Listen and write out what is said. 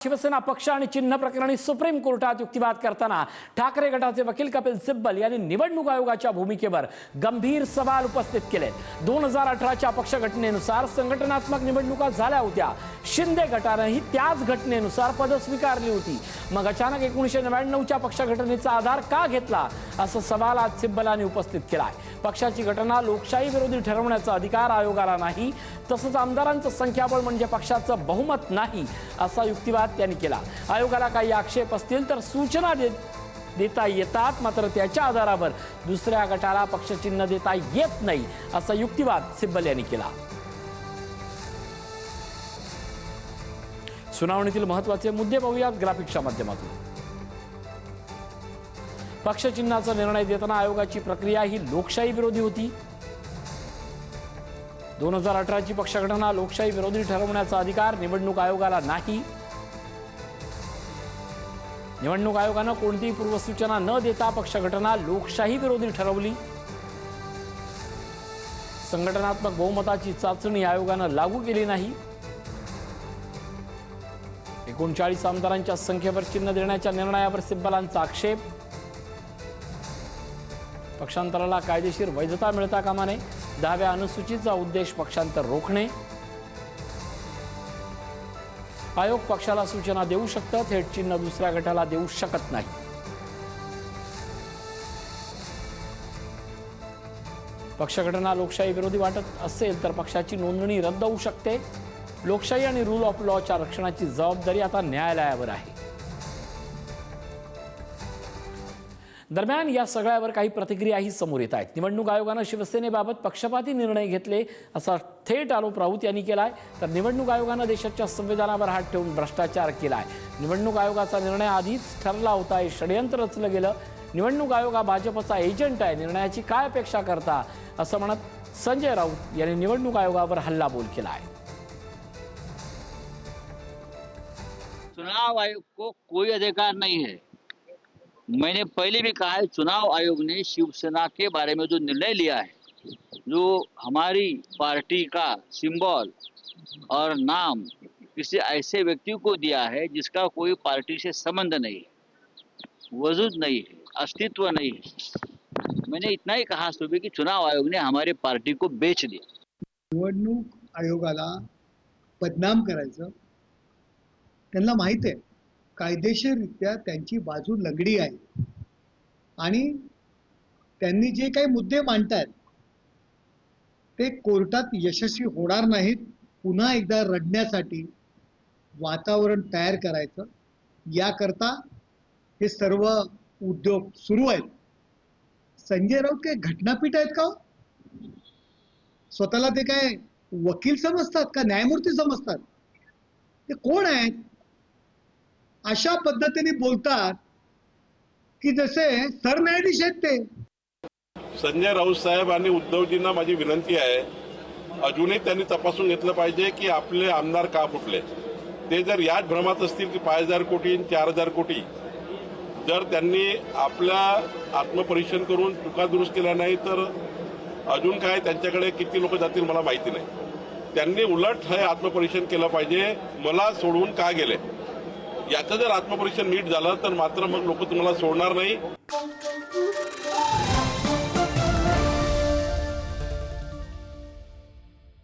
शिवसेना पक्ष आणि चिन्ह प्रकरणी सुप्रीम कोर्टात युक्तिवाद करताना ठाकरे गटाचे वकील कपिल सिब्बल यांनी निवडणूक आयोगाच्या भूमिकेवर गंभीर सवाल उपस्थित केले। 2018च्या पक्ष घटनेनुसार संघटनात्मक निवडणुका झाल्या होत्या। शिंदे गटानेही त्याच घटनेनुसार पद स्वीकारली होती। मग अचानक 1999च्या पक्ष घटनेचा आधार का घेतला, असा सवाल आज सिब्बलांनी उपस्थित केलाय। पक्षाची घटना लोकशाही विरोधी ठरवण्याचा अधिकार आयोगाला नाही, तसंच आमदारांचं संख्याबळ म्हणजे पक्षाचं बहुमत नाही, असा युक्तिवाद त्यांनी केला। आयोगाला काही आक्षेप असतील तर सूचना देता येतात, मात्र त्याच्या आधारावर दुसऱ्या गटाला पक्ष चिन्ह देता येत नाही, असा युक्तिवाद सिब्बल यांनी केला। सुनावणीतील महत्त्वाचे मुद्दे पाहूयात ग्राफिक्सच्या माध्यमातून। पक्ष चिन्हाचा निर्णय देताना आयोगाची प्रक्रिया ही लोकशाही विरोधी होती। 2018ची पक्ष घटना लोकशाही विरोधी ठरवण्याचा अधिकार निवडणूक आयोगाला नाही। निवडणूक आयोगाने कोणतीही पूर्वसूचना न देता पक्ष घटना लोकशाही विरोधी ठरवली। संघटनात्मक बहुमताची चाचणी आयोगाने लागू केली नाही। 39 आमदारांच्या संख्येवर चिन्ह देण्याच्या निर्णयावर सिब्बलांचा आक्षेप। पक्षांतराला कायदेशीर वैधता मिळता कामा नये। 10व्या अनुसूचीचा उद्देश पक्षांतर रोखणे। आयोग पक्षाला सूचना देऊ शकतं, थेट चिन्ह दुसऱ्या गटाला देऊ शकत नाही। पक्ष घटना लोकशाही विरोधी वाटत असेल तर पक्षाची नोंदणी रद्द होऊ शकते। लोकशाही आणि रूल ऑफ लॉच्या रक्षणाची जबाबदारी आता न्यायालयावर आहे। दरम्यान या सगळ्यावर काही प्रतिक्रियाही समोर येत आहेत। निवडणूक आयोगाने शिवसेनेबाबत पक्षपाती निर्णय घेतले, असा थेट आरोप राऊत यांनी केलाय। तर निवडणूक आयोगाने देशाच्या संविधानावर हात ठेवून भ्रष्टाचार केलाय। निवडणूक आयोगाचा निर्णय आधीच ठरला होता, हे षडयंत्र रचलं गेलं। निवडणूक आयोग हा भाजपचा एजंट आहे, निर्णयाची काय अपेक्षा करता, असं म्हणत संजय राऊत यांनी निवडणूक आयोगावर हल्लाबोल केलाय। चुनाव आयोग को कोई अधिकार नहीं है। मैंने पहले भी कहा है, चुनाव आयोग ने शिवसेना के बारे में जो निर्णय लिया है, जो हमारी पार्टी का सिंबल और नाम किसी ऐसे व्यक्ति को दिया है जिसका कोई पार्टी से संबंध नहीं है, वजूद नहीं है, अस्तित्व नहीं है। मैंने इतना ही कहा सुबह कि चुनाव आयोग ने हमारी पार्टी को बेच दिया। निवडणूक आयोगाला बदनाम करायचं त्यांना माहित आहे। कायदेशीररित्या त्यांची बाजू लंगडी आहे आणि त्यांनी जे काही मुद्दे मांडतात ते कोर्टात यशस्वी होणार नाहीत। पुन्हा एकदा रडण्यासाठी वातावरण तयार करायचं, याकरता हे सर्व उद्योग सुरू आहेत। संजय राऊत काय घटनापीठ आहेत का? स्वतःला ते काय वकील समजतात का, न्यायमूर्ती समजतात? ते कोण आहेत? अशा पद्धतीने बोलतात की जसे सरन्यायाधीश आहेत ते। संजय राऊत साहेब आणि उद्धवजींना माझी विनंती आहे, अजूनही त्यांनी तपासून घेतलं पाहिजे की आपले आमदार का फुटले। ते जर याच भ्रमात असतील की 5000 कोटी 4000 कोटी, जर त्यांनी आपल्या आत्मपरीक्षण करून चुका दुरुस्त केल्या नाही तर अजून काय त्यांच्याकडे किती लोक जातील मला माहिती नाही। त्यांनी उलट हे आत्मपरीक्षण केलं पाहिजे, मला सोडून का गेले। याचं जर आत्मपरीक्षण नीट झालं तर मात्र मग लोक तुम्हाला सोडणार नाही।